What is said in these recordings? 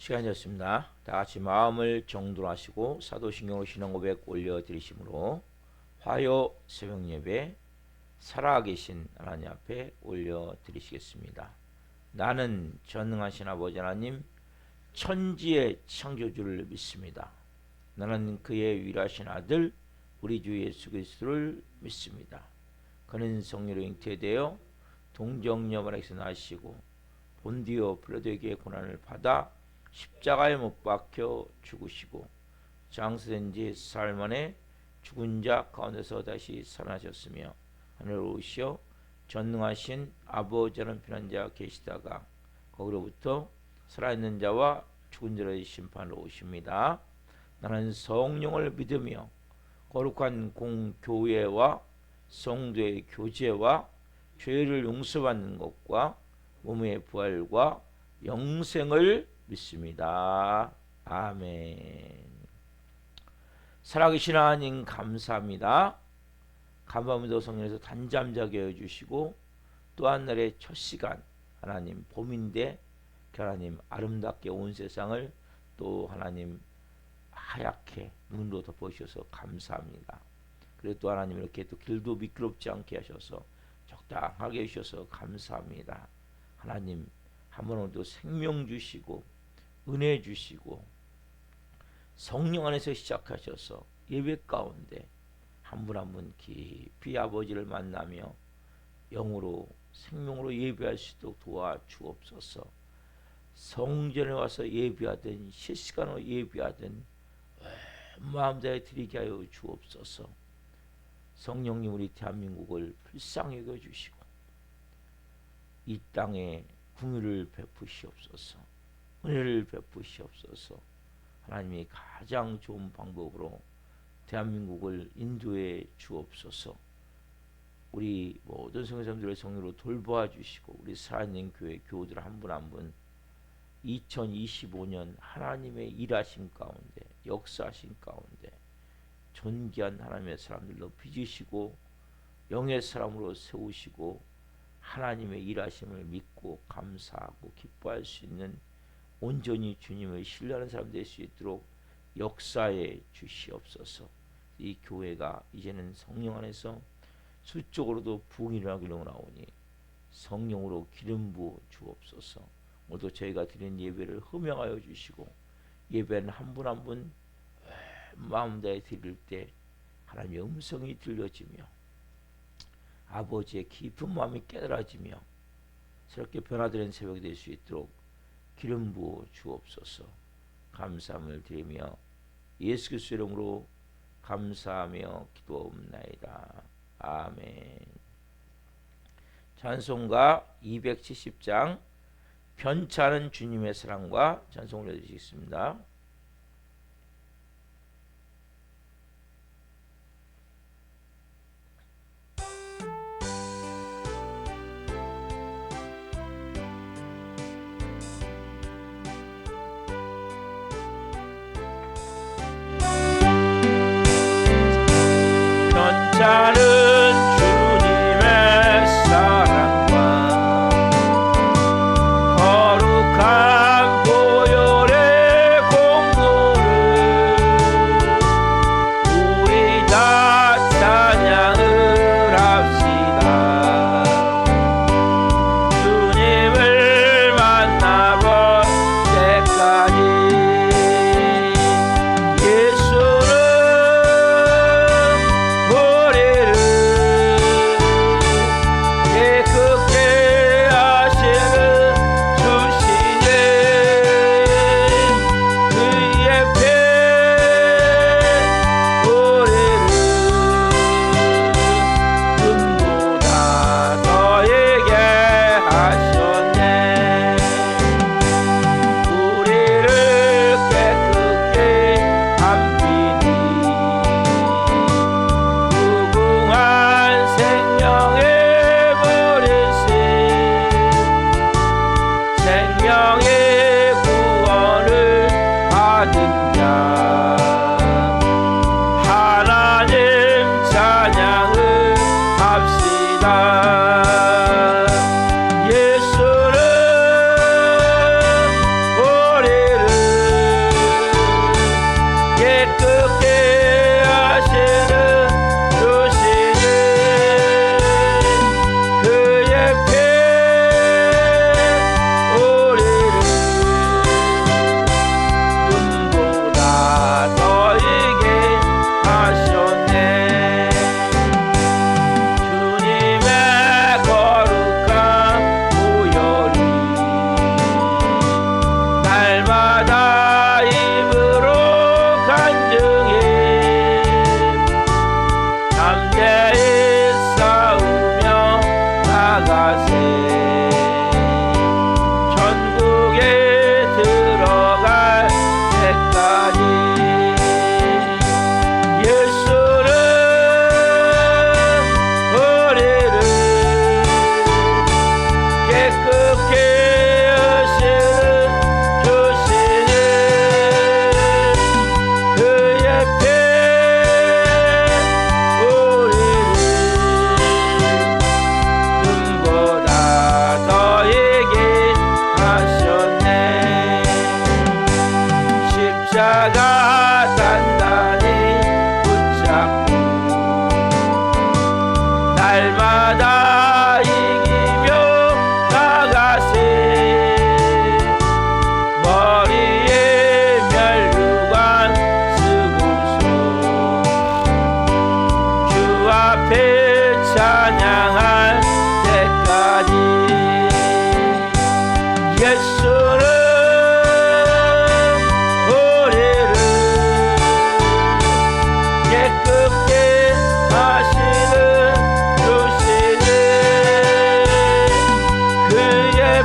시간이었습니다. 다 같이 마음을 정돈하시고 사도신경으로 신앙고백 올려드리심으로 화요 새벽예배 살아계신 하나님 앞에 올려드리시겠습니다. 나는 전능하신 아버지 하나님 천지의 창조주를 믿습니다. 나는 그의 유일하신 아들 우리 주 예수 그리스도를 믿습니다. 그는 성령으로 잉태되어 동정녀마리아에서 나시고 본디오 빌라도에게 고난을 받아 십자가에 못 박혀 죽으시고 장사된 지 사흘 만에 죽은 자 가운데서 다시 살아나셨으며 하늘로 오시어 전능하신 아버지라는 피난자 계시다가 거기로부터 살아있는 자와 죽은 자를 심판하러 오십니다. 나는 성령을 믿으며 거룩한 공교회와 성도의 교제와 죄를 용서받는 것과 몸의 부활과 영생을 믿습니다. 아멘. 살아계신 하나님 감사합니다. 간밤에도 성령에서 단잠 자게 해주시고 또 한 날의 첫 시간 하나님 봄인데 하나님 아름답게 온 세상을 또 하나님 하얗게 눈으로 덮어주셔서 감사합니다. 그리고 또 하나님 이렇게 또 길도 미끄럽지 않게 하셔서 적당하게 해주셔서 감사합니다. 하나님 한 번 오늘도 생명 주시고 은혜 주시고 성령 안에서 시작하셔서 예배 가운데 한 분 한 분 깊이 아버지를 만나며 영으로 생명으로 예배할 수 있도록 도와주옵소서. 성전에 와서 예배하든 실시간으로 예배하든 마음 다해 드리게 하여 주옵소서. 성령님 우리 대한민국을 불쌍히 여겨 주시고 이 땅에 긍휼을 베푸시옵소서. 은혜를 베푸시옵소서. 하나님이 가장 좋은 방법으로 대한민국을 인도해 주옵소서. 우리 모든 성도님들의 성령으로 돌보아 주시고 우리 살아있는 교회 교우들 한 분 한 분 2025년 하나님의 일하심 가운데 역사하신 가운데 존귀한 하나님의 사람들 높이 주시고 영의 사람으로 세우시고 하나님의 일하심을 믿고 감사하고 기뻐할 수 있는 온전히 주님을 신뢰하는 사람 될 수 있도록 역사해 주시옵소서. 이 교회가 이제는 성령 안에서 수적으로도 부흥이 일어나기로 나오니 성령으로 기름 부어 주옵소서. 오늘도 저희가 드리는 예배를 흠양하여 주시고 예배는 한 분 한 분 마음 다해 드릴 때 하나님의 음성이 들려지며 아버지의 깊은 마음이 깨달아지며 새롭게 변화되는 새벽이 될 수 있도록 기름 부어 주옵소서. 감사함을 드리며 예수 그리스도 이름으로 감사하며 기도옵나이다. 아멘. 찬송가 270장 변찮은 주님의 사랑과 찬송을 해주시겠습니다. 변찮은 주님의 사랑과 거룩한 보혈의 공로를 우리 다 찬양을 합시다. 주님을 만나볼 때까지 예수는 우리를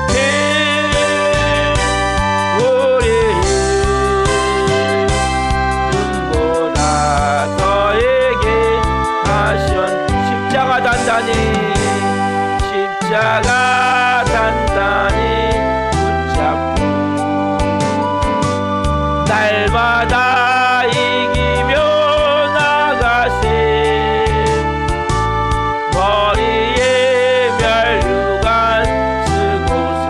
피 우리를 눈보다 더에게 하신 십자가 단단히 붙잡고 날마다 이기며 나가세 머리에 면류관 쓰고서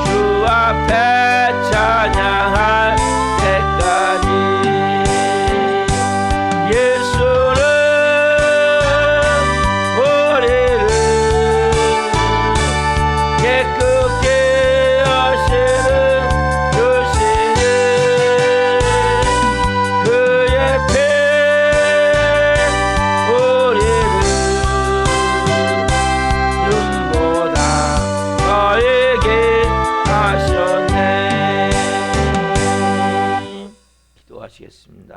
주 앞에 찬양할 때까지 예수는 우리를 깨끗게 하시는 주시니 그의 피 우리를 눈보다 더에게 하셨네. 기도하시겠습니다.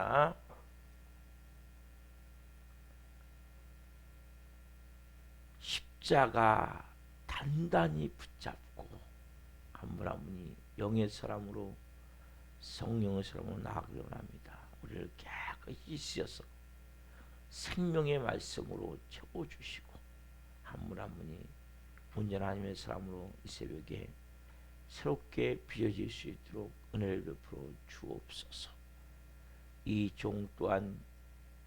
십자가 단단히 붙잡고 한 분 한 분이 영의 사람으로 성령의 사람으로 나아가기 원합니다. 우리를 깨끗이 씻어서 생명의 말씀으로 채워주시고 한 분 한 분이 온전한 하나님의 사람으로 이 새벽에 새롭게 빚어질 수 있도록 은혜를 베풀어 주옵소서. 이 종 또한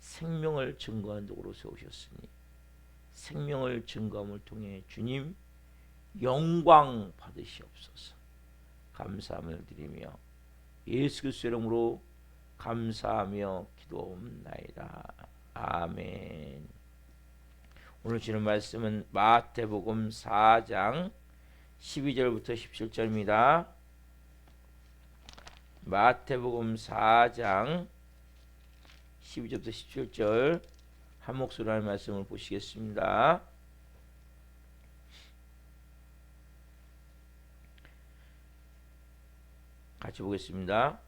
생명을 증거한 적으로 세우셨으니 생명을 증거함을 통해 주님 영광 받으시옵소서. 감사함을 드리며 예수 그리스도의 이름으로 감사하며 기도옵나이다. 아멘. 오늘 주는 말씀은 마태복음 4장 12절부터 17절입니다. 마태복음 4장 12절부터 17절 한 목소리로 하는 말씀을 보시겠습니다. 같이 보겠습니다.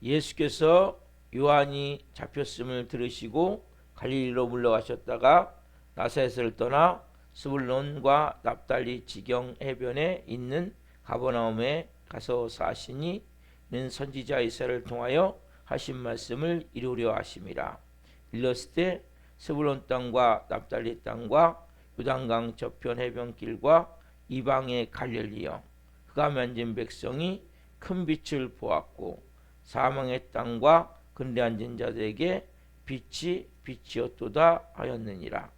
예수께서 요한이 잡혔음을 들으시고 갈릴리로 물러가셨다가 나사렛을 떠나 스불론과 납달리 지경 해변에 있는 가버나움에 가서 사시니 이는 선지자 이사야를 통하여 하신 말씀을 이루려 하심이라. 일렀을 때 스불론 땅과 납달리 땅과 요단강 저편 해변길과 이방의 갈릴리여 그가 만진 백성이 큰 빛을 보았고 사망의 땅과 근래 앉은 자들에게 빛이 빛이었도다 하였느니라.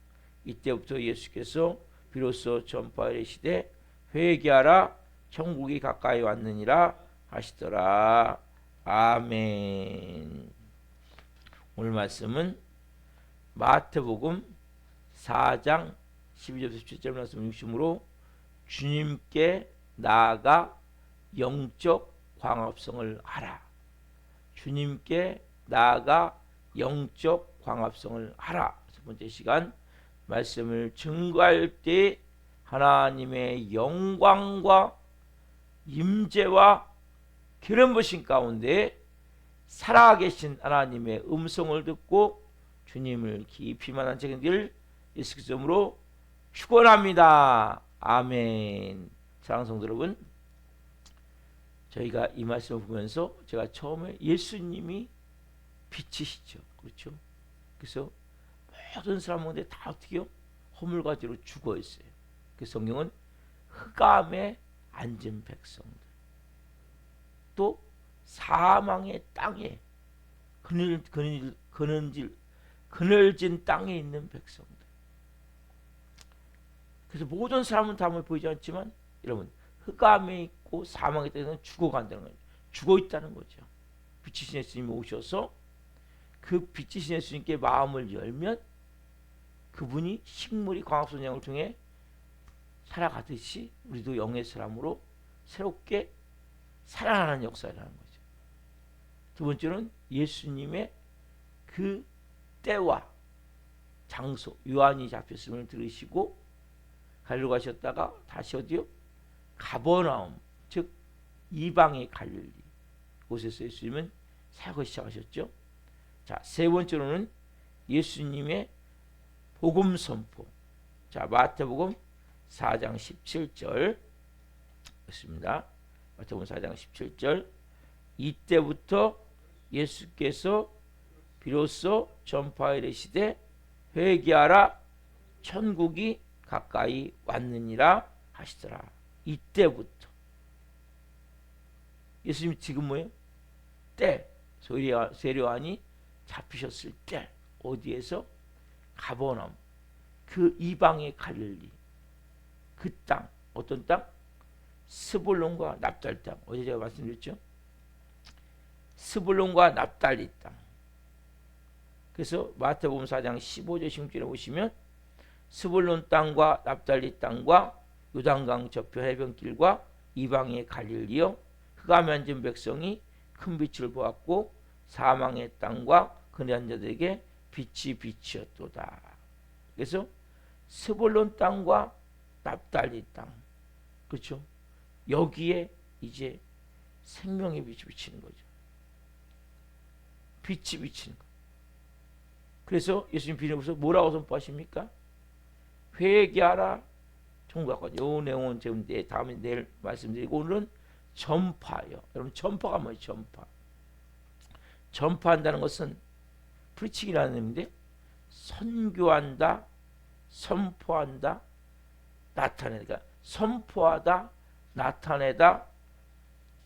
이때부터 예수께서 비로소 전파이르시되 회개하라 천국이 가까이 왔느니라 하시더라. 아멘. 오늘 말씀은 마태복음 4장 12절부터 17절 말씀 중심으로 주님께 나아가 영적 광합성을 하라. 주님께 나아가 영적 광합성을 하라. 첫 번째 시간 말씀을 증거할 때 하나님의 영광과 임재와 기름 부으심 가운데 살아계신 하나님의 음성을 듣고 주님을 깊이 만난 책임들 예수 그리스도로 축원합니다. 아멘. 사랑하는 성도 여러분, 저희가 이 말씀을 보면서 제가 처음에 예수님이 빛이시죠. 그렇죠? 그래서 모든 사람 가운데 다 어떻게요? 허물가지로 죽어 있어요. 그 성경은 흑암에 앉은 백성들, 또 사망의 땅에 그늘진 땅에 있는 백성들. 그래서 모든 사람은 다 보이지 않지만 여러분 흑암에 있고 사망의 땅에는 죽어간다는 거예요. 죽어 있다는 거죠. 빛이신 예수님이 오셔서 그 빛이신 예수님께 마음을 열면 그분이 식물이 광합성장을 통해 살아가듯이 우리도 영의 사람으로 새롭게 살아나는 역사라는 거죠. 두 번째는 예수님의 그 때와 장소, 요한이 잡혔음을 들으시고 갈릴리로 가셨다가 다시 어디요? 가버나움, 즉 이방의 갈릴리 곳에서 예수님은 사역을 시작하셨죠. 자, 세 번째로는 예수님의 복음 선포, 자, 마태복음 4장 17절 있습니다. 마태복음 4장 17절. 이때부터 예수께서 비로소 전파이르시되 회개하라 천국이 가까이 왔느니라 하시더라. 이때부터. 예수님 지금 뭐예요? 때. 세례요한이 잡히셨을 때 어디에서? 가버나움. 그 이방의 갈릴리. 그 땅. 어떤 땅? 스불론과 납달리 땅. 어제 제가 말씀드렸죠? 스불론과 납달리 땅. 그래서 마태복음 4장 15절 16절에 보시면 스불론 땅과 납달리 땅과 요단강 저편 해변길과 이방의 갈릴리여 흑암에 앉은 백성이 큰 빛을 보았고 사망의 땅과 그네 앉은 자들에게 빛이 빛이었도다. 그래서 스불론 땅과 납달리 땅, 그렇죠? 여기에 이제 생명의 빛이 비치는 거죠. 빛이 비치는 거. 그래서 예수님 비전에서 뭐라고 선포하십니까? 회개하라 천국과. 요 내용은 지금 다음에 내일 말씀드리고, 오늘은 전파예요. 여러분, 전파가 뭐예요? 전파. 전파한다는 것은 프리칭이라는 의미인데, 선교한다, 선포한다, 나타내다. 그러니까 선포하다, 나타내다,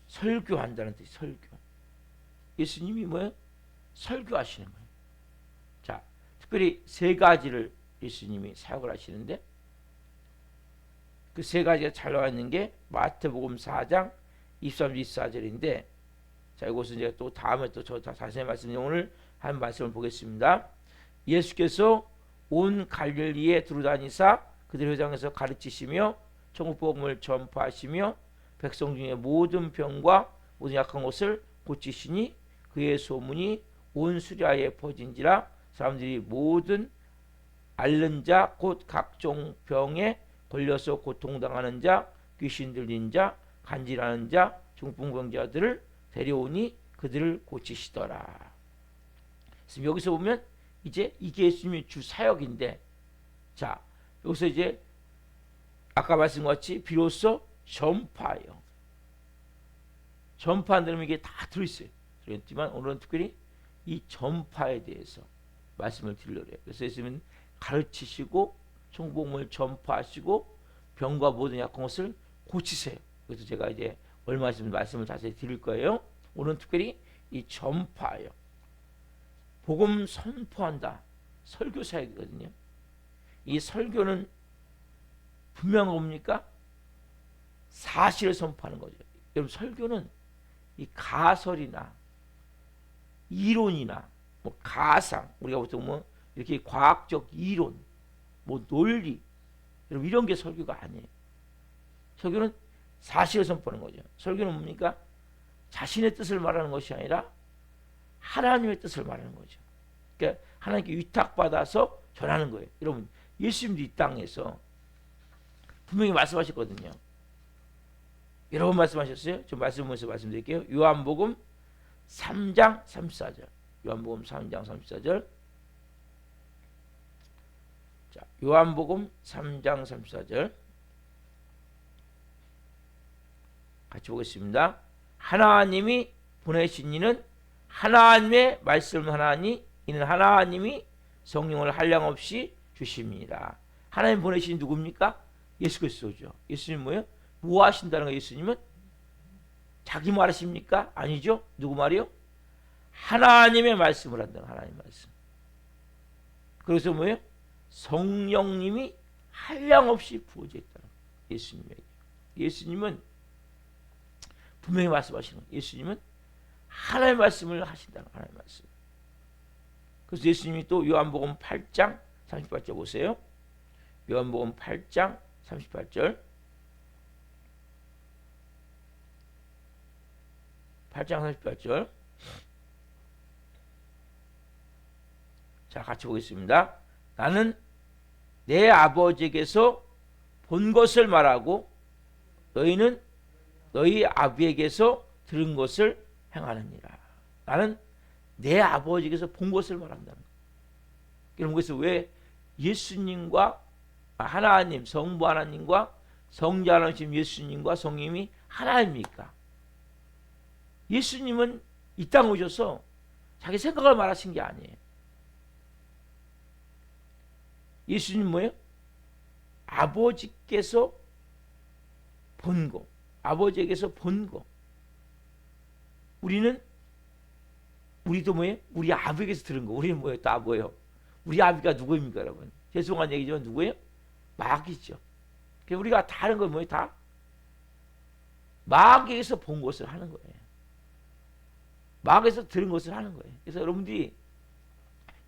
설교한다는 뜻이. 설교. 예수님이 뭐예요? 설교하시는 거예요. 자, 특별히 세 가지를 예수님이 사역을 하시는데, 그 세 가지가 잘 나와 있는 게 마태복음 4장 23, 24절인데, 자, 이것은 제가 또 다음에 또 저 자세히 말씀드리는, 오늘 한 말씀을 보겠습니다. 예수께서 온 갈릴리에 두루다니사 그들 회당에서 가르치시며 천국 복음을 전파하시며 백성 중에 모든 병과 모든 약한 것을 고치시니 그의 소문이 온 수리아에 퍼진지라. 사람들이 모든 앓는 자 곧 각종 병에 걸려서 고통당하는 자, 귀신 들린 자, 간질하는 자, 중풍병자들을 데려오니 그들을 고치시더라. 그래서 여기서 보면 이제 이게 예수님의 주 사역인데, 자, 여기서 이제 아까 말씀과 같이 비로소 전파예요. 전파한다면 이게 다 들어있어요. 그렇지만 오늘은 특별히 이 전파에 대해서 말씀을 드리려고 해요. 그래서 예수님은 가르치시고 천국복음을 전파하시고 병과 모든 약한 것을 고치세요. 그래서 제가 이제 얼마 있으면 말씀을 자세히 드릴 거예요. 오늘은 특별히 이 전파예요. 복음 선포한다. 설교 사역이거든요. 이 설교는 분명한 뭡니까? 사실을 선포하는 거죠. 여러분, 설교는 이 가설이나 이론이나 뭐 가상, 우리가 보통 뭐 이렇게 과학적 이론, 뭐 논리, 여러분, 이런 게 설교가 아니에요. 설교는 사실을 선포하는 거죠. 설교는 뭡니까? 자신의 뜻을 말하는 것이 아니라 하나님의 뜻을 말하는 거죠. 그러니까 하나님께 위탁받아서 전하는 거예요. 여러분, 예수님도 이 땅에서 분명히 말씀하셨거든요. 여러 번 말씀하셨어요. 좀 말씀하면서 말씀드릴게요. 요한복음 3장 34절. 요한복음 3장 34절. 자, 요한복음 3장 34절. 같이 보겠습니다. 하나님이 보내신 이는 하나님의 말씀을 하나니 이는 하나님이 성령을 한량없이 주십니다. 하나님 보내신 누굽니까? 예수 그리스도죠. 예수님 뭐예요? 뭐 하신다는 거예요? 예수님은 자기 말 하십니까? 아니죠. 누구 말이요? 하나님의 말씀을 한다는, 하나님 말씀. 그래서 뭐예요? 성령님이 한량없이 부어져 있다는 거예요. 예수님에게. 예수님은 분명히 말씀하시는 거예요. 예수님은 하나님의 말씀을 하신다는 거예요. 하나님의 말씀. 그래서 예수님이 또 요한복음 8장 38절 보세요. 요한복음 8장 38절. 8장 38절. 자, 같이 보겠습니다. 나는 내 아버지에게서 본 것을 말하고 너희는 너희 아비에게서 들은 것을 행하느니라. 나는 내 아버지에게서 본 것을 말한다는 거예요. 여러분, 그래서 왜 예수님과 하나님, 성부 하나님과 성자 하나님 예수님과 성령님이 하나입니까? 예수님은 이 땅에 오셔서 자기 생각을 말하신 게 아니에요. 예수님 뭐예요? 아버지께서 본 거, 아버지에게서 본 거. 우리도 뭐예요? 우리 아버지에게서 들은 거. 우리는 뭐예요? 다 뭐예요? 우리 아버지가 누구입니까, 여러분? 죄송한 얘기지만 누구예요? 마귀죠. 우리가 다 하는 건 뭐예요? 다 마귀에서 본 것을 하는 거예요. 마귀에서 들은 것을 하는 거예요. 그래서 여러분들이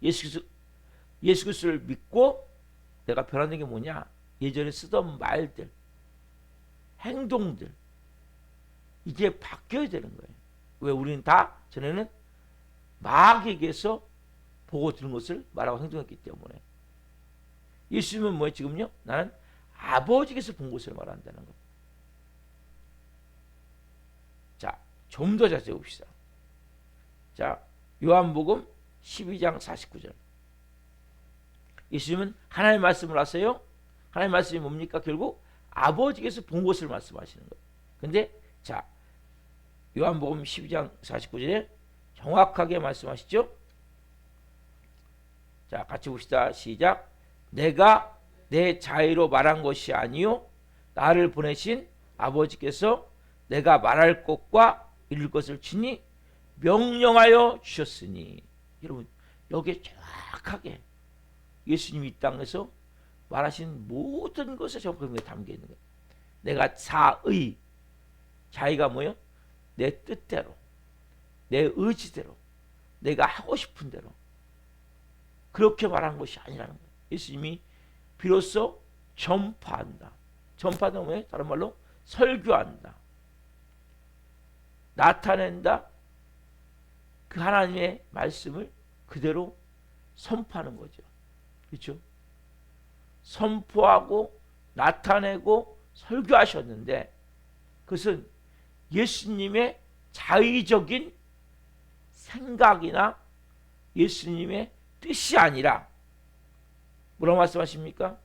예수 그리스도를 믿고 내가 변화된 게 뭐냐? 예전에 쓰던 말들, 행동들 이게 바뀌어야 되는 거예요. 왜? 우리는 다 전에는 마귀에게서 보고 들은 것을 말하고 행동했기 때문에. 예수님은 뭐예요? 지금요? 나는 아버지께서 본 것을 말한다는 거예요. 자, 좀 더 자세히 봅시다. 자, 요한복음 12장 49절. 예수님은 하나님의 말씀을 하세요. 하나님의 말씀이 뭡니까? 결국 아버지께서 본 것을 말씀하시는 거예요. 근데 자, 요한복음 12장 49절에 정확하게 말씀하시죠. 자, 같이 봅시다. 시작. 내가 내 자의로 말한 것이 아니요 나를 보내신 아버지께서 내가 말할 것과 이룰 것을 친히 명령하여 주셨으니. 여러분, 여기에 정확하게 예수님이 이 땅에서 말하신 모든 것에 정확하게 담겨 있는 거예요. 내가 자의가 뭐예요? 내 뜻대로, 내 의지대로, 내가 하고 싶은 대로 그렇게 말한 것이 아니라는 거예요. 예수님이 비로소 전파한다. 전파는 뭐예요? 다른 말로 설교한다. 나타낸다. 그 하나님의 말씀을 그대로 선포하는 거죠. 그렇죠? 선포하고 나타내고 설교하셨는데 그것은 예수님의 자의적인 생각이나 예수님의 뜻이 아니라 뭐라고 말씀하십니까?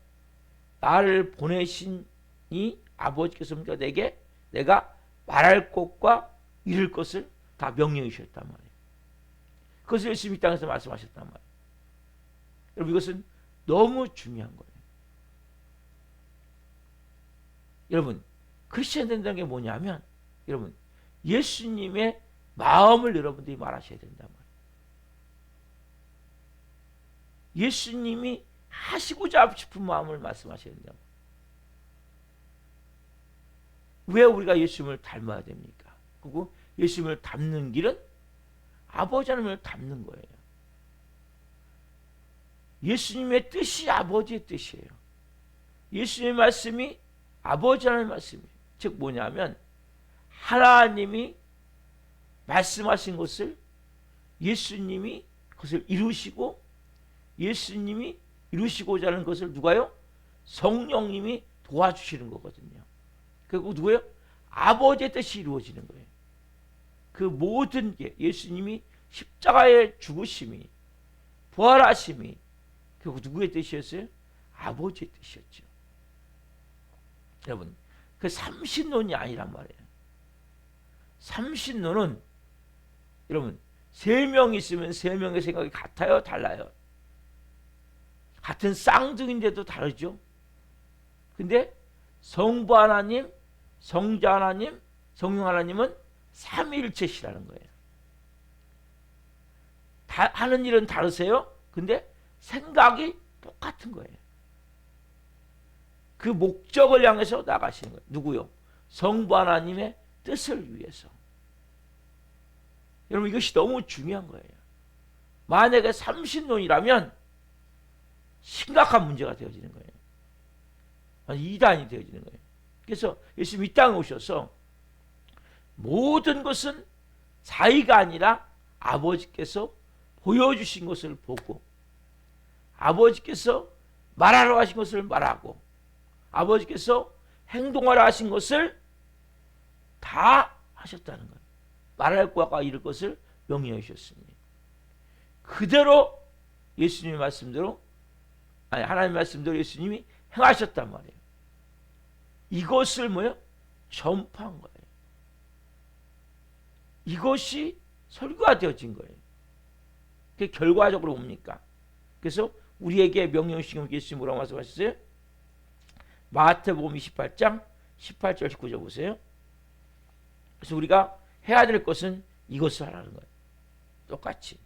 나를 보내신 이 아버지께서 내게 내가 말할 것과 이룰 것을 다 명령해 주셨단 말이에요. 그것을 예수님이 이 땅에서 말씀하셨단 말이에요. 여러분, 이것은 너무 중요한 거예요. 여러분, 크리스천 된다는 게 뭐냐면 여러분, 예수님의 마음을 여러분들이 말하셔야 된단 말이에요. 예수님이 하시고자 싶은 마음을 말씀하셔야 된다. 왜 우리가 예수님을 닮아야 됩니까? 그리고 예수님을 닮는 길은 아버지 하나님을 닮는 거예요. 예수님의 뜻이 아버지의 뜻이에요. 예수님의 말씀이 아버지 하나님의 말씀이에요. 즉 뭐냐면 하나님이 말씀하신 것을 예수님이 그것을 이루시고 예수님이 이루시고자 하는 것을 누가요? 성령님이 도와주시는 거거든요. 그리고 누구예요? 아버지의 뜻이 이루어지는 거예요. 그 모든 게 예수님이 십자가의 죽으심이 부활하심이 결국 누구의 뜻이었어요? 아버지의 뜻이었죠. 여러분, 그 삼신론이 아니란 말이에요. 삼신론은 여러분, 세 명 있으면 세 명의 생각이 같아요? 달라요? 같은 쌍둥이인데도 다르죠. 근데 성부 하나님, 성자 하나님, 성령 하나님은 삼위일체시라는 거예요. 하는 일은 다르세요. 근데 생각이 똑같은 거예요. 그 목적을 향해서 나가시는 거예요. 누구요? 성부 하나님의 뜻을 위해서. 여러분, 이것이 너무 중요한 거예요. 만약에 삼신론이라면 심각한 문제가 되어지는 거예요. 이단이 되어지는 거예요. 그래서 예수님이 이 땅에 오셔서 모든 것은 자의가 아니라 아버지께서 보여주신 것을 보고 아버지께서 말하러 하신 것을 말하고 아버지께서 행동하라 하신 것을 다 하셨다는 거예요. 말할 것과 이룰 것을 명령해 주셨습니다. 그대로 예수님의 말씀대로 하나님의 말씀대로 예수님이 행하셨단 말이에요. 이것을 뭐예요? 전파한 거예요. 이것이 설교가 되어진 거예요. 그게 결과적으로 뭡니까? 그래서 우리에게 명령을 주신 예수님 뭐라고 말씀하셨어요? 마태복음 28장 18절 19절 보세요. 그래서 우리가 해야 될 것은 이것을 하라는 거예요. 똑같이.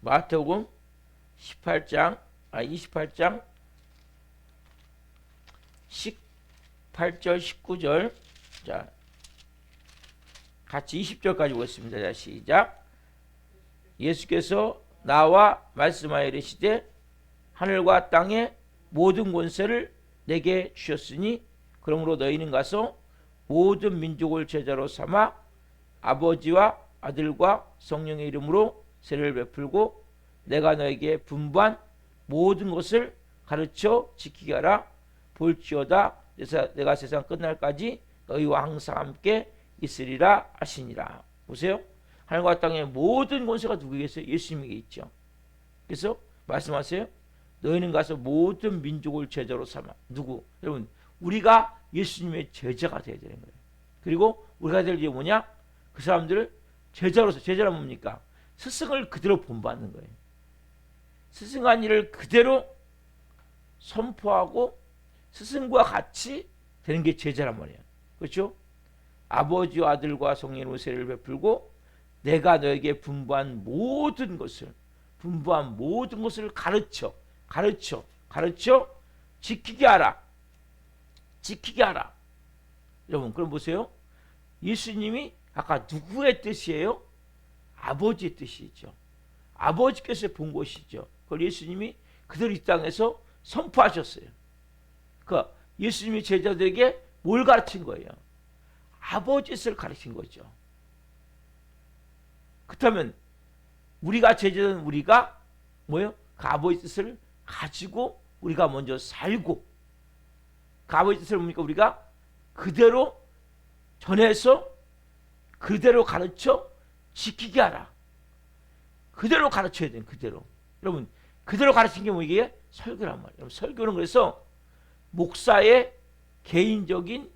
마태복음 28장 18절 19절. 자, 같이 20절까지 보겠습니다. 자, 시작. 예수께서 나와 말씀하여 이르시되 하늘과 땅의 모든 권세를 내게 주셨으니 그러므로 너희는 가서 모든 민족을 제자로 삼아 아버지와 아들과 성령의 이름으로 세례를 베풀고 내가 너에게 분부한 모든 것을 가르쳐 지키게 하라. 볼지어다 내가 세상 끝날까지 너희와 항상 함께 있으리라 하시니라. 보세요. 하늘과 땅의 모든 권세가 누구에게 있어요? 예수님에게 있죠. 그래서 말씀하세요. 너희는 가서 모든 민족을 제자로 삼아. 누구? 여러분, 우리가 예수님의 제자가 되어야 되는 거예요. 그리고 우리가 될 일이 뭐냐? 그 사람들을 제자로서, 제자란 뭡니까? 스승을 그대로 본받는 거예요. 스승한 일을 그대로 선포하고 스승과 같이 되는 게 제자란 말이에요. 그렇죠? 아버지와 아들과 성령으로 세례를 베풀고 내가 너에게 분부한 모든 것을 가르쳐 지키게 하라. 여러분, 그럼 보세요. 예수님이 아까 누구의 뜻이에요? 아버지의 뜻이죠. 아버지께서 본 것이죠. 그걸 예수님이 그대로 이 땅에서 선포하셨어요. 그 예수님이 제자들에게 뭘 가르친 거예요? 아버지의 뜻을 가르친 거죠. 그렇다면 우리가 제자는 우리가 뭐예요? 그 아버지 뜻을 가지고 우리가 먼저 살고 그 아버지 뜻을 뭡니까? 우리가 그대로 전해서 그대로 가르쳐 지키게 하라. 그대로 가르쳐야 돼요. 그대로. 여러분, 그대로 가르친 게 뭐 이게? 설교란 말이에요. 여러분, 설교는 그래서 목사의 개인적인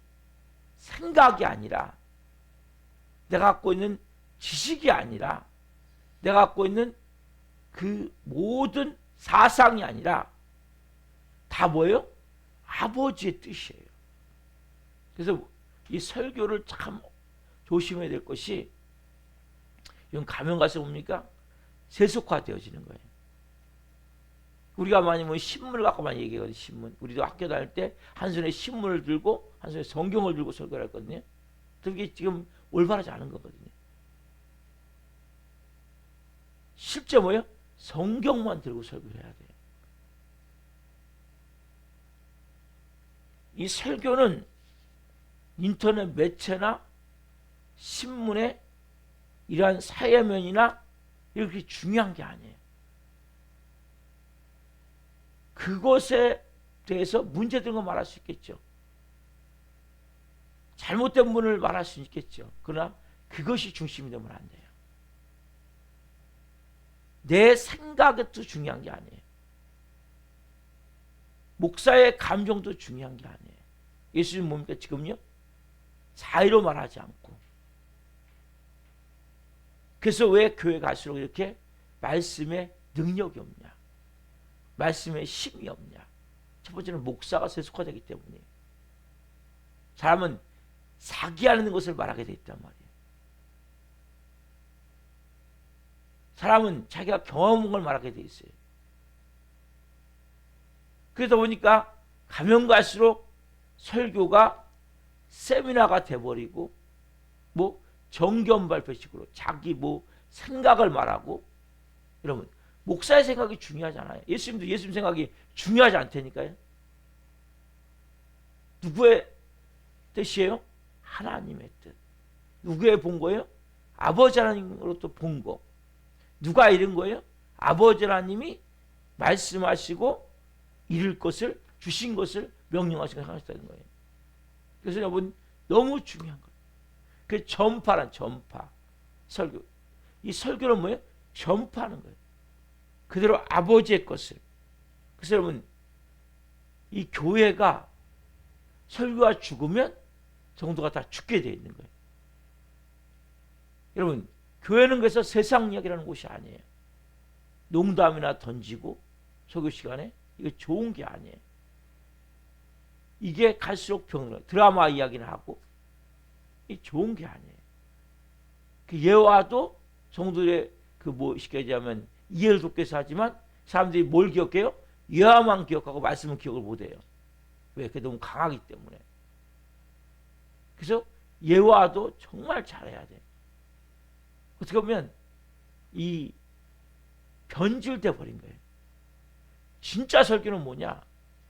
생각이 아니라 내가 갖고 있는 지식이 아니라 내가 갖고 있는 그 모든 사상이 아니라 다 뭐예요? 아버지의 뜻이에요. 그래서 이 설교를 참 조심해야 될 것이 이건 가면 가서 뭡니까? 세속화되어지는 거예요. 우리가 많이 뭐 신문을 갖고만 얘기하거든요. 신문. 우리도 학교 다닐 때 한 손에 신문을 들고 한 손에 성경을 들고 설교를 했거든요. 그게 지금 올바르지 않은 거거든요. 실제 뭐예요? 성경만 들고 설교해야 돼요. 이 설교는 인터넷 매체나 신문에 이러한 사회면이나 이렇게 중요한 게 아니에요. 그것에 대해서 문제된 거 말할 수 있겠죠. 잘못된 분을 말할 수 있겠죠. 그러나 그것이 중심이 되면 안 돼요. 내 생각도 중요한 게 아니에요. 목사의 감정도 중요한 게 아니에요. 예수님 뭡니까 지금요? 자의로 말하지 않고. 그래서 왜 교회 갈수록 이렇게 말씀에 능력이 없냐? 말씀에 힘이 없냐? 첫 번째는 목사가 세속화되기 때문이에요. 사람은 사기하는 것을 말하게 돼 있단 말이에요. 사람은 자기가 경험한 걸 말하게 돼 있어요. 그러다 보니까 가면 갈수록 설교가 세미나가 돼버리고 뭐 정견 발표식으로 자기 뭐 생각을 말하고. 여러분, 목사의 생각이 중요하잖아요. 예수님도 예수님 생각이 중요하지 않다니까요. 누구의 뜻이에요? 하나님의 뜻. 누구의 본 거예요? 아버지 하나님으로부터 본 거. 누가 이룬 거예요? 아버지 하나님이 말씀하시고 이룰 것을, 주신 것을 명령하시고 하셨다는 거예요. 그래서 여러분, 너무 중요한 거예요. 그 전파란 전파. 설교. 이 설교는 뭐예요? 전파하는 거예요. 그대로 아버지의 것을. 그래서 여러분, 이 교회가 설교가 죽으면 성도가 다 죽게 되어 있는 거예요. 여러분, 교회는 그래서 세상 이야기라는 곳이 아니에요. 농담이나 던지고 설교 시간에 이게 좋은 게 아니에요. 이게 갈수록 드라마 이야기를 하고 이게 좋은 게 아니에요. 그 예화도 성도들의 쉽게 얘기하면 이해를 돕기 위해서 하지만 사람들이 뭘 기억해요? 예화만 기억하고 말씀은 기억을 못해요. 왜? 그게 너무 강하기 때문에. 그래서 예화도 정말 잘해야 돼. 어떻게 보면 이 변질돼 버린 거예요. 진짜 설교는 뭐냐?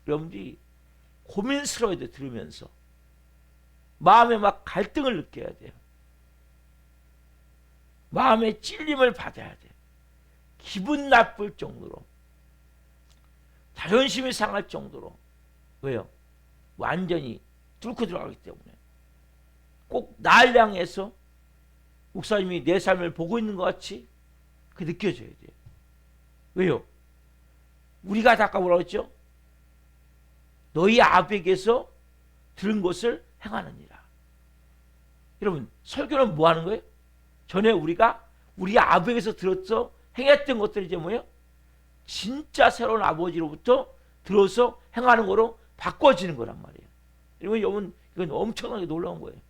여러분들이 고민스러워야 돼. 들으면서 마음에 막 갈등을 느껴야 돼요. 마음의 찔림을 받아야 돼요. 기분 나쁠 정도로, 자존심이 상할 정도로. 왜요? 완전히 뚫고 들어가기 때문에. 꼭 날 향해서 목사님이 내 삶을 보고 있는 것 같이 그 느껴져야 돼요. 왜요? 우리가 아까 뭐라고 했죠? 너희 아버지께서 들은 것을 행하느니라. 여러분, 설교는 뭐 하는 거예요? 전에 우리가 우리 아버지께서 들었어 행했던 것들이 이제 뭐예요? 진짜 새로운 아버지로부터 들어서 행하는 거로 바꿔지는 거란 말이에요. 여러분, 이건 엄청나게 놀라운 거예요.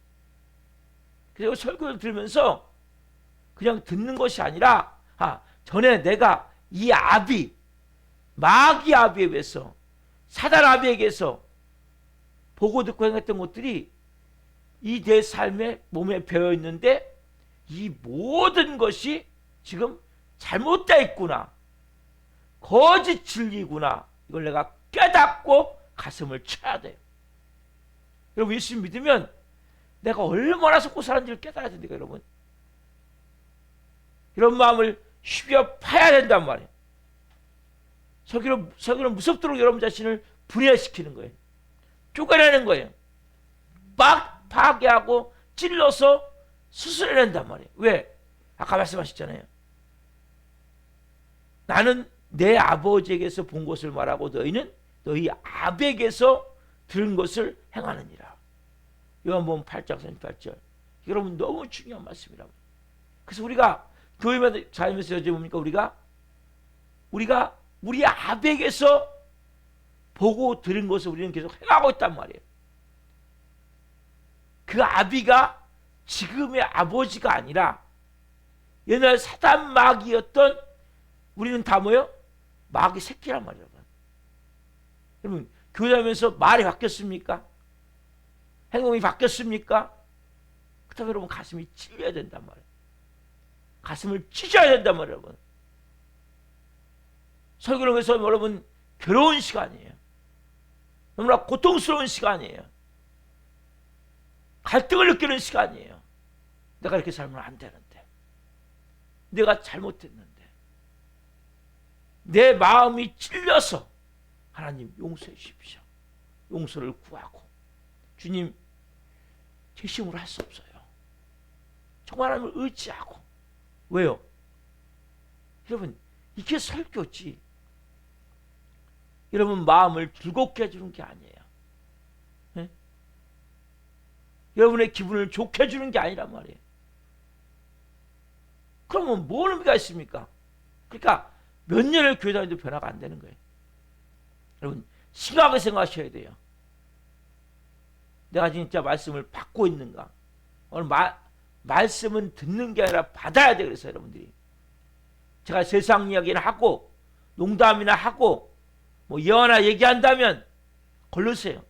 그래서 설교를 들으면서 그냥 듣는 것이 아니라, 전에 내가 이 아비, 마귀 아비에게서, 사단 아비에게서 보고 듣고 행했던 것들이 이 내 삶의 몸에 배어 있는데 이 모든 것이 지금 잘못되어 있구나, 거짓 진리구나, 이걸 내가 깨닫고 가슴을 쳐야 돼요. 여러분, 예수 믿으면 내가 얼마나 속고 사는지를 깨달아야 된다, 여러분. 이런 마음을 휘벼 파야 된단 말이에요. 설교는 무섭도록 여러분 자신을 분해시키는 거예요. 쪼개내는 거예요. 막 파괴하고 찔러서 수술해낸단 말이에요. 왜? 아까 말씀하셨잖아요. 나는 내 아버지에게서 본 것을 말하고 너희는 너희 아버지에게서 들은 것을 행하느니라. 요한복음 8장 38절. 여러분, 너무 중요한 말씀이라고. 그래서 우리가 교회만 다니면서 여기 뭡니까? 우리가 우리 아버지에게서 보고 들은 것을 우리는 계속 행하고 있단 말이에요. 그 아비가 지금의 아버지가 아니라 옛날 사단 마귀였던, 우리는 다 뭐예요? 마귀 새끼란 말이에요. 여러분, 교회 다니면서 말이 바뀌었습니까? 행동이 바뀌었습니까? 그렇다면 여러분, 가슴이 찔려야 된단 말이에요. 가슴을 찢어야 된단 말이에요, 여러분. 설교를 해서 여러분, 괴로운 시간이에요. 너무나 고통스러운 시간이에요. 갈등을 느끼는 시간이에요. 내가 이렇게 살면 안 되는데, 내가 잘못했는데, 내 마음이 찔려서 하나님 용서해 주십시오. 용서를 구하고, 주님, 제 힘으로 할 수 없어요. 정말 하나님을 의지하고. 왜요? 여러분, 이게 설교지. 여러분 마음을 즐겁게 해주는 게 아니에요. 네? 여러분의 기분을 좋게 해주는 게 아니란 말이에요. 그러면 뭘 의미가 있습니까? 그러니까 몇 년을 교회 다녀도 변화가 안 되는 거예요. 여러분, 심각하게 생각하셔야 돼요. 내가 진짜 말씀을 받고 있는가? 오늘 말씀은 듣는 게 아니라 받아야 돼. 그래서 여러분들이, 제가 세상 이야기를 하고 농담이나 하고 뭐 예언이나 얘기한다면 걸르세요.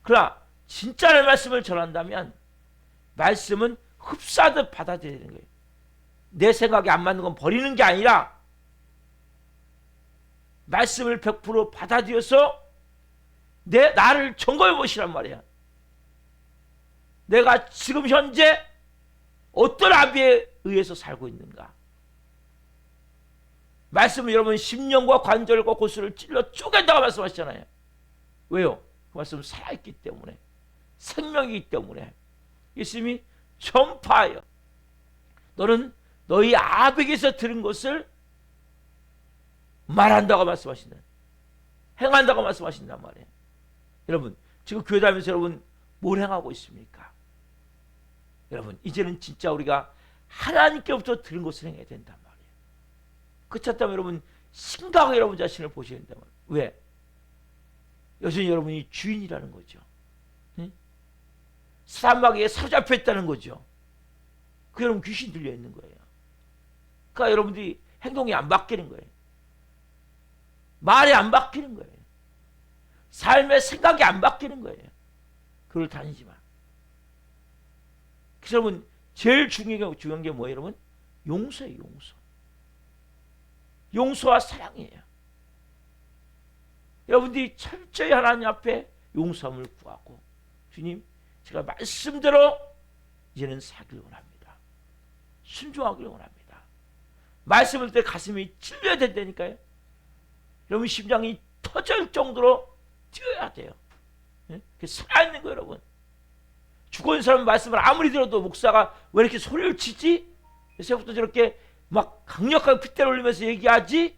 그러나 진짜 내 말씀을 전한다면 말씀은 흡사듯 받아들이는 거예요. 내 생각에 안 맞는 건 버리는 게 아니라 말씀을 100% 받아들여서 나를 점검해 보시란 말이야. 내가 지금 현재 어떤 아비에 의해서 살고 있는가? 말씀은 여러분 심령과 관절과 골수를 찔러 쪼갠다고 말씀하시잖아요. 왜요? 그 말씀은 살아있기 때문에, 생명이기 때문에. 예수님이 전파하여 너는 너희 아버지에게서 들은 것을 말한다고 말씀하신다. 행한다고 말씀하신단 말이에요. 여러분, 지금 교회 다니면서 여러분 뭘 행하고 있습니까? 여러분, 이제는 진짜 우리가 하나님께부터 들은 것을 행해야 된단 말이에요. 그렇다면 여러분 심각하게 여러분 자신을 보셔야 된단 말이에요. 왜? 여전히 여러분이 주인이라는 거죠. 응? 사마귀에 사로잡혀 있다는 거죠. 그 여러분 귀신 들려 있는 거예요. 그러니까 여러분들이 행동이 안 바뀌는 거예요. 말이 안 바뀌는 거예요. 삶의 생각이 안 바뀌는 거예요. 그걸 다니지만. 그래서 여러분 제일 중요한 게 뭐예요, 여러분? 용서예요, 용서. 용서와 사랑이에요. 여러분들이 철저히 하나님 앞에 용서함을 구하고, 주님, 제가 말씀대로 이제는 살기를 원합니다. 순종하기를 원합니다. 말씀을 듣을 때 가슴이 찔려야 된다니까요. 여러분 심장이 터질 정도로 뛰어야 돼요. 살아있는 거예요, 여러분. 죽은 사람 말씀을 아무리 들어도 목사가 왜 이렇게 소리를 치지? 새벽부터 저렇게 막 강력하게 핏대를 올리면서 얘기하지?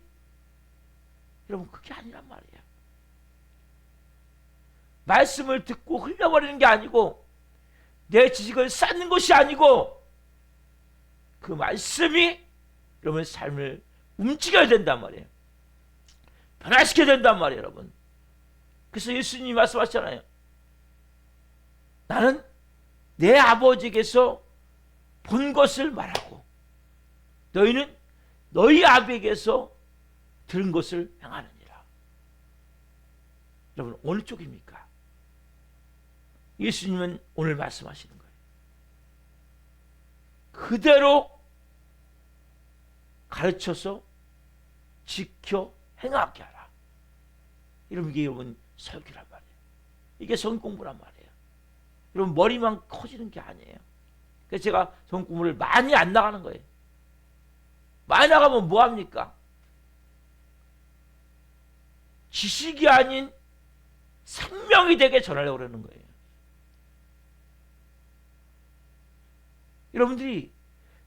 여러분 그게 아니란 말이에요. 말씀을 듣고 흘려버리는 게 아니고 내 지식을 쌓는 것이 아니고 그 말씀이 여러분의 삶을 움직여야 된단 말이에요. 변화시켜야 된단 말이에요, 여러분. 그래서 예수님이 말씀하셨잖아요. 나는 내 아버지에게서 본 것을 말하고 너희는 너희 아버지에게서 들은 것을 행하느니라. 여러분 어느 쪽입니까? 예수님은 오늘 말씀하시는 거예요. 그대로 가르쳐서 지켜 행하게 하라. 여러분 이게 여러분 설교란 말이에요. 이게 성경 공부란 말이에요. 여러분 머리만 커지는 게 아니에요. 그래서 제가 성경 공부를 많이 안 나가는 거예요. 많이 나가면 뭐합니까? 지식이 아닌 생명이 되게 전하려고 그러는 거예요. 여러분들이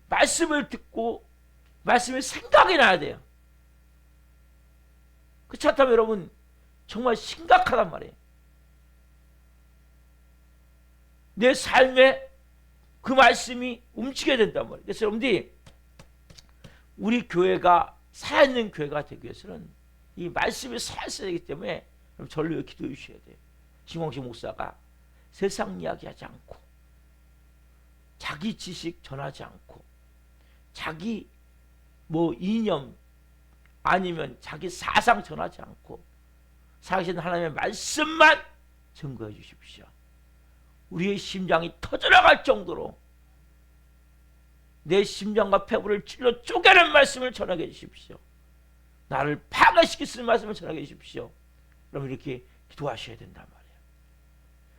말씀을 듣고 말씀을 생각이 나야 돼요. 그렇지 않다면 여러분 정말 심각하단 말이에요. 내 삶에 그 말씀이 움직여야 된단 말이에요. 그래서 여러분들이 우리 교회가 살아있는 교회가 되기 위해서는 이 말씀이 살아있어야 되기 때문에 절로 기도해 주셔야 돼요. 신광식 목사가 세상 이야기하지 않고 자기 지식 전하지 않고 자기 뭐 이념 아니면 자기 사상 전하지 않고 살아계신 하나님의 말씀만 증거해 주십시오. 우리의 심장이 터져나갈 정도로 내 심장과 폐부를 찔러 쪼개는 말씀을 전하게 해주십시오. 나를 파괴시킬 수 있는 말씀을 전하게 해주십시오. 여러분 이렇게 기도하셔야 된단 말이에요.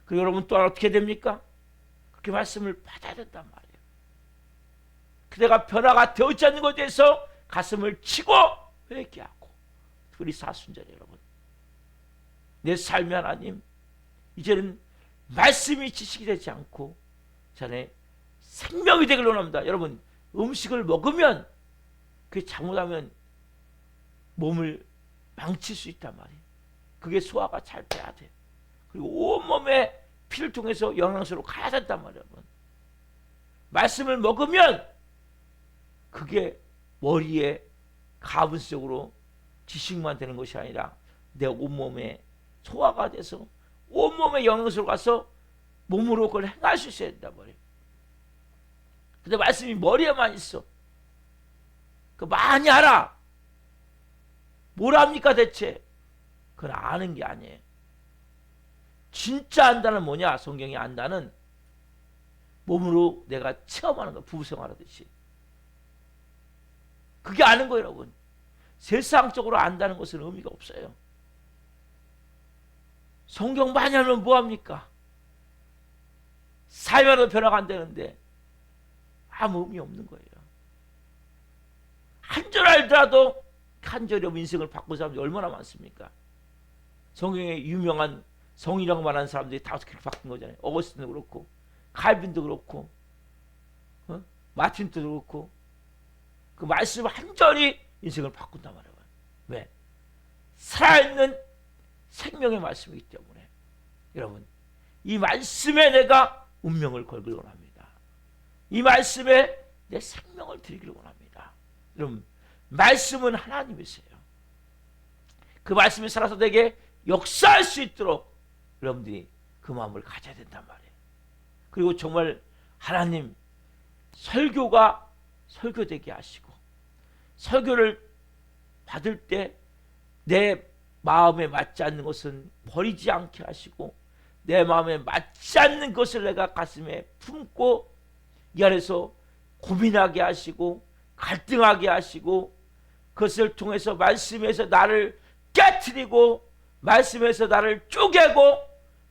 그리고 여러분 또한 어떻게 됩니까? 그렇게 말씀을 받아야 된단 말이에요. 그대가 변화가 되어있지 않는 것에 대해서 가슴을 치고 회개하고 그리 사순절이 여러분. 내 삶이 하나님 이제는 말씀이 지식이 되지 않고 자네 생명이 되기를 원합니다. 여러분 음식을 먹으면 그게 잘못하면 몸을 망칠 수 있단 말이에요. 그게 소화가 잘 돼야 돼. 그리고 온몸에 피를 통해서 영양소로 가야 된단 말이에요. 여러분. 말씀을 먹으면 그게 머리에 가분속으로 지식만 되는 것이 아니라 내 온몸에 소화가 돼서 온몸에 영양소로 가서 몸으로 그걸 행할 수 있어야 된단 말이에요. 근데 말씀이 머리에만 있어. 그 많이 알아. 뭘 합니까 대체? 그건 아는 게 아니에요. 진짜 안다는 뭐냐? 성경이 안다는 몸으로 내가 체험하는 거, 부부생활하듯이. 그게 아는 거예요, 여러분. 세상적으로 안다는 것은 의미가 없어요. 성경 많이 알면 뭐합니까? 삶으로 변화가 안 되는데 아무 의미 없는 거예요. 한 줄 알더라도 한 절이 인생을 바꾼 사람들이 얼마나 많습니까? 성경에 유명한 성이라고 말하는 사람들이 다 그렇게 바꾼 거잖아요. 어거스틴도 그렇고 칼빈도 그렇고 마틴도 그렇고 그 말씀 한절이 인생을 바꾼단 말이에요. 왜? 살아있는 생명의 말씀이기 때문에. 여러분, 이 말씀에 내가 운명을 걸기를 원합니다. 이 말씀에 내 생명을 드리기를 원합니다. 여러분, 말씀은 하나님이세요. 그 말씀이 살아서 내게 역사할 수 있도록 여러분들이 그 마음을 가져야 된단 말이에요. 그리고 정말 하나님, 설교가 설교되게 하시고, 설교를 받을 때 내 마음에 맞지 않는 것은 버리지 않게 하시고, 내 마음에 맞지 않는 것을 내가 가슴에 품고 이 안에서 고민하게 하시고 갈등하게 하시고, 그것을 통해서 말씀에서 나를 깨트리고, 말씀에서 나를 쪼개고,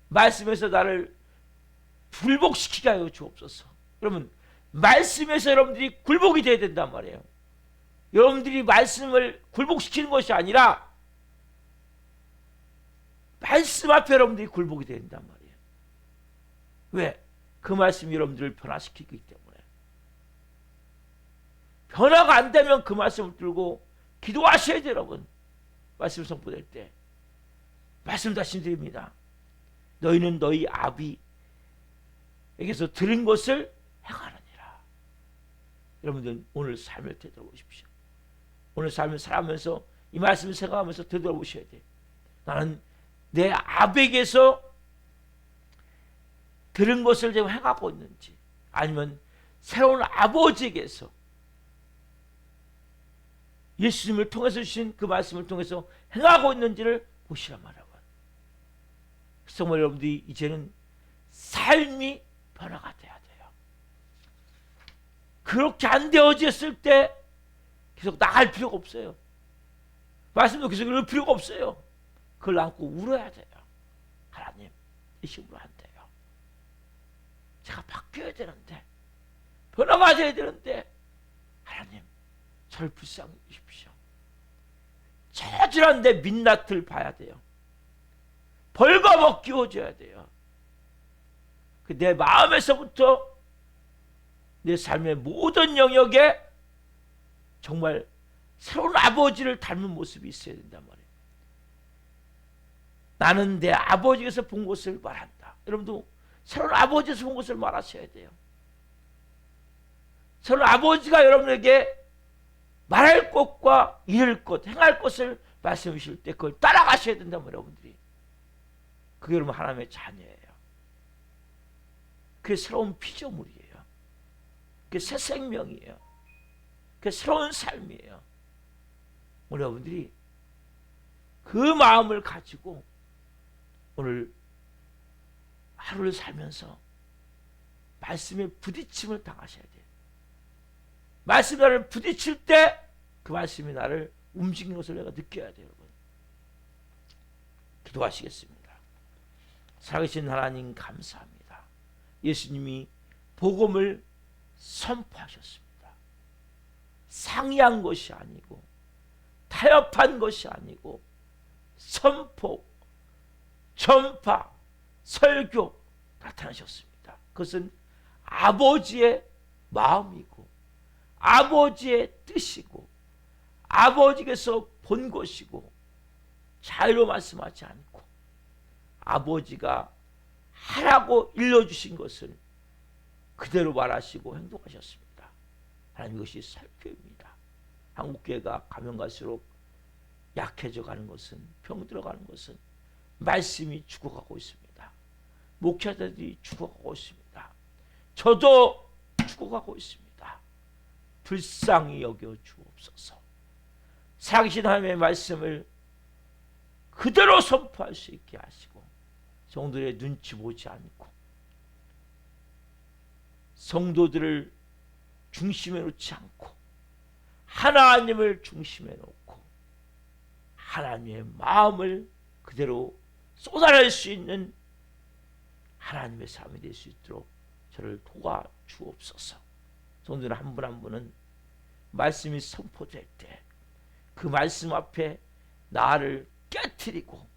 말씀에서 나를 굴복시키게 하여 주옵소서. 여러분, 말씀에서 여러분들이 굴복이 되어야 된단 말이에요. 여러분들이 말씀을 굴복시키는 것이 아니라 말씀 앞에 여러분들이 굴복이 된단 말이에요. 왜? 그 말씀이 여러분들을 변화시키기 때문에. 변화가 안 되면 그 말씀을 들고 기도하셔야 돼요. 여러분, 말씀 선포될 때 말씀 다시 드립니다. 너희는 너희 아비에게서 들은 것을 행하느니라. 여러분들 오늘 삶을 되돌아보십시오. 오늘 삶을 살아가면서 이 말씀을 생각하면서 되돌아보셔야 돼요. 나는 내 아비에게서 들은 것을 지금 행하고 있는지, 아니면 새로운 아버지에게서 예수님을 통해서 주신 그 말씀을 통해서 행하고 있는지를 보시란 말이에요. 정말 여러분들이 이제는 삶이 변화가 돼야 돼요. 그렇게 안 되어졌을 때 계속 나갈 필요가 없어요. 말씀도 계속 읽을 필요가 없어요. 그걸 안고 울어야 돼요. 하나님, 이 식으로 안 돼요. 제가 바뀌어야 되는데, 변화가 돼야 되는데, 하나님, 저를 불쌍히 주십시오. 처절한 내 민낯을 봐야 돼요. 벌거벗 끼워줘야 돼요. 내 마음에서부터 내 삶의 모든 영역에 정말 새로운 아버지를 닮은 모습이 있어야 된단 말이에요. 나는 내 아버지에서 본 것을 말한다. 여러분도 새로운 아버지에서 본 것을 말하셔야 돼요. 새로운 아버지가 여러분에게 말할 것과 이룰 것, 행할 것을 말씀해 주실 때 그걸 따라가셔야 된다면 여러분들이. 그게 여러분 하나님의 자녀예요. 그게 새로운 피조물이에요. 그게 새 생명이에요. 그게 새로운 삶이에요. 우리 여러분들이 그 마음을 가지고 오늘 하루를 살면서 말씀에 부딪힘을 당하셔야 돼요. 말씀이 나를 부딪힐 때 그 말씀이 나를 움직이는 것을 내가 느껴야 돼요. 여러분, 기도하시겠습니다. 살아계신 하나님 감사합니다. 예수님이 복음을 선포하셨습니다. 상이한 것이 아니고 타협한 것이 아니고 선포, 전파, 설교 나타나셨습니다. 그것은 아버지의 마음이고 아버지의 뜻이고 아버지께서 본 것이고 자유로 말씀하지 않고 아버지가 하라고 일러주신 것을 그대로 말하시고 행동하셨습니다. 하나님, 이것이 설교입니다. 한국교회가 가면 갈수록 약해져 가는 것은, 병들어가는 것은 말씀이 죽어가고 있습니다. 목회자들이 죽어가고 있습니다. 저도 죽어가고 있습니다. 불쌍히 여겨 주옵소서. 살아계신 하나님의 말씀을 그대로 선포할 수 있게 하시고 성도들의 눈치 보지 않고 성도들을 중심에 놓지 않고 하나님을 중심에 놓고 하나님의 마음을 그대로 쏟아낼 수 있는 하나님의 삶이 될 수 있도록 저를 도와주옵소서. 성도들 한 분 한 분은 말씀이 선포될 때 그 말씀 앞에 나를 깨트리고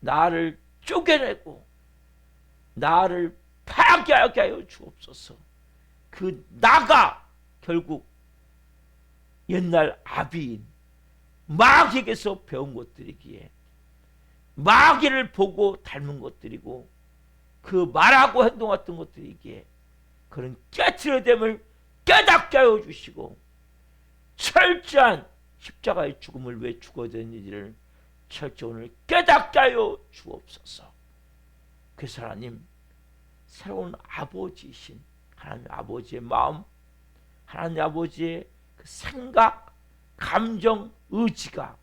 나를 쪼개내고 나를 파괴하게 하여 주옵소서. 그 나가 결국 옛날 아비인 마귀에게서 배운 것들이기에 마귀를 보고 닮은 것들이고 그 말하고 행동했던 것들이기에 그런 깨트려 됨을 깨닫게 하여 주시고 철저한 십자가의 죽음을 왜 죽어야 되는지를 철저히 깨닫게 하여 주옵소서. 그래서 하나님 새로운 아버지이신 하나님 아버지의 마음, 하나님 아버지의 그 생각, 감정, 의지가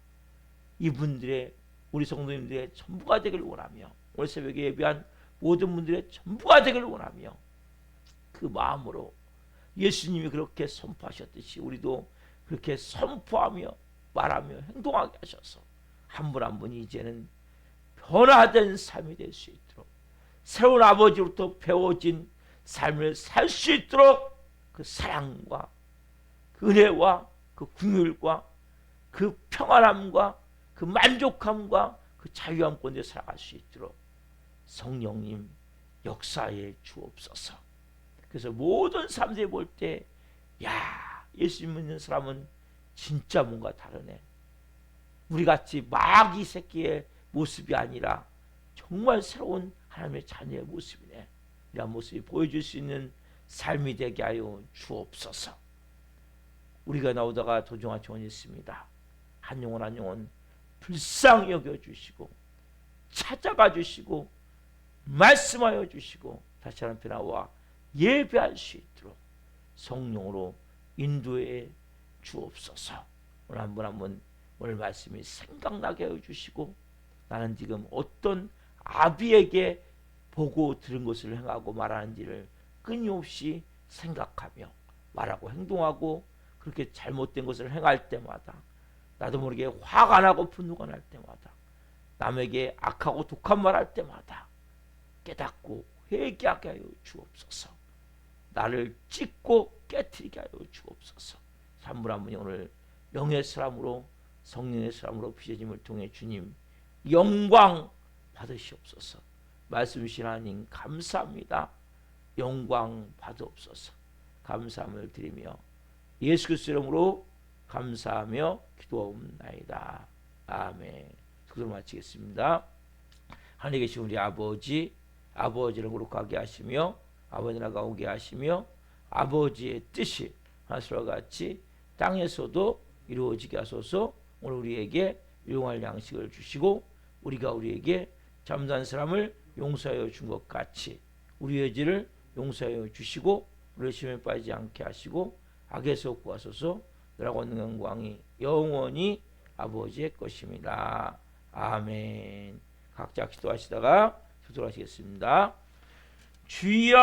이분들의 우리 성도님들의 전부가 되길 원하며 오늘 새벽에 예배한 모든 분들의 전부가 되길 원하며 그 마음으로 예수님이 그렇게 선포하셨듯이 우리도 그렇게 선포하며 말하며 행동하게 하셔서 한 분 한 분이 이제는 변화된 삶이 될 수 있도록 새로운 아버지로부터 배워진 삶을 살 수 있도록 그 사랑과 그 은혜와 그 긍휼과 그 평안함과 그 만족함과 그 자유함 가운데 살아갈 수 있도록 성령님 역사해 주옵소서. 그래서 모든 사람들이 볼 때 야, 예수 믿는 사람은 진짜 뭔가 다르네. 우리같이 마귀 새끼의 모습이 아니라 정말 새로운 하나님의 자녀의 모습이네. 이런 모습이 보여줄 수 있는 삶이 되게 하여 주옵소서. 우리가 나오다가 도중한 종원이 있습니다. 한 영혼 한 영혼 불쌍히 여겨주시고 찾아가 주시고 말씀하여 주시고 다시 한번 나와 예배할 수 있도록 성령으로 인도해 주옵소서. 오늘 한 분 한 분 오늘 말씀이 생각나게 해 주시고 나는 지금 어떤 아비에게 보고 들은 것을 행하고 말하는지를 끊임없이 생각하며 말하고 행동하고 그렇게 잘못된 것을 행할 때마다 나도 모르게 화가 나고 분노가 날 때마다 남에게 악하고 독한 말 할 때마다 깨닫고 회개하게 하여 주옵소서. 나를 찢고 깨트리게 하여 주옵소서. 한 분 한 분이 오늘 영의 사람으로 성령의 사람으로 빚어짐을 통해 주님 영광 받으시옵소서. 말씀 주신 하나님 감사합니다. 영광 받으옵소서. 감사함을 드리며 예수 그리스도 이름으로 감사하며 기도하옵나이다. 아멘. 기도를 마치겠습니다. 하늘에 계신 우리 아버지, 아버지를 거룩하게 하시며 아버지 나라가 오게 하시며 아버지의 뜻이 하늘과 같이 땅에서도 이루어지게 하소서. 오늘 우리에게 일용할 양식을 주시고 우리가 우리에게 잘못한 사람을 용서하여 준 것 같이 우리의 죄를 용서하여 주시고 우리의 시험에 빠지지 않게 하시고 악에서 구하소서. 너라고 있는 영광이 영원히 아버지의 것입니다. 아멘. 각자 기도하시다가 기도하시겠습니다. 주여